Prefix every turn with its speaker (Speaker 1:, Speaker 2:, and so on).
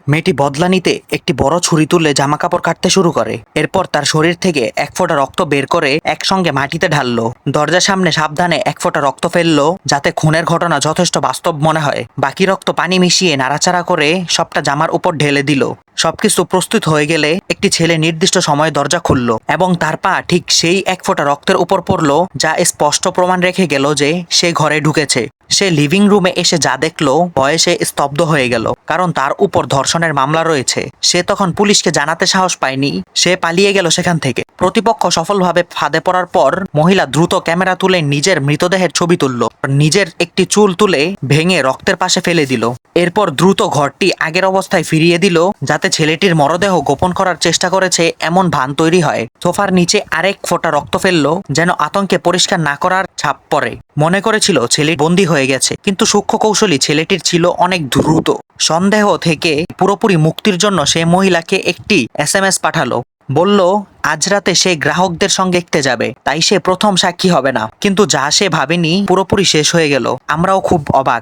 Speaker 1: মেয়েটি বদলা নিতে একটি বড় ছুরি তুলে জামাকাপড় কাটতে শুরু করে। এরপর তার শরীর থেকে এক ফোঁটা রক্ত বের করে একসঙ্গে মাটিতে ঢাললো। দরজার সামনে সাবধানে এক ফোঁটা রক্ত ফেললো, যাতে খুনের ঘটনা যথেষ্ট বাস্তব মনে হয়। বাকি রক্ত পানি মিশিয়ে নাড়াচাড়া করে সবটা জামার উপর ঢেলে দিল। সবকিছু প্রস্তুত হয়ে গেলে একটি ছেলে নির্দিষ্ট সময়ে দরজা খুলল এবং তার পা ঠিক সেই এক ফোঁটা রক্তের উপর পড়লো, যা স্পষ্ট প্রমাণ রেখে গেল যে সে ঘরে ঢুকেছে। সে লিভিং রুমে এসে যা দেখলো, ভয়ে সে স্তব্ধ হয়ে গেল, কারণ তার উপর ধর্ষণের মামলা রয়েছে। সে তখন পুলিশকে জানাতে সাহস পায়নি, সে পালিয়ে গেল সেখান থেকে। প্রতিপক্ষ সফলভাবে ফাঁদে পড়ার পর মহিলা দ্রুত ক্যামেরা তুলে নিজের মৃতদেহের ছবি তুলল, নিজের একটি চুল তুলে ভেঙে রক্তের পাশে ফেলে দিল। এরপর দ্রুত ঘরটি আগের অবস্থায় ফিরিয়ে দিল, যাতে ছেলেটির মরদেহ গোপন করার চেষ্টা করেছে এমন ভান তৈরি হয়। সোফার নিচে আরেক ফোঁটা রক্ত ফেললো, যেন আতঙ্কে পরিষ্কার না করার ছাপ পড়ে। মনে করেছিল ছেলে বন্দী হয়ে গেছে, কিন্তু সূক্ষ্ম কৌশলী ছেলেটির ছিল অনেক দ্রুত। সন্দেহ থেকে পুরোপুরি মুক্তির জন্য সে মহিলাকে একটি SMS পাঠালো। বলল আজ রাতে সে গ্রাহকদের সঙ্গে দেখতে যাবে, তাই সে প্রথম সাক্ষী হবে না। কিন্তু যা সে ভাবেনি পুরোপুরি শেষ হয়ে গেল। আমরাও খুব অবাক।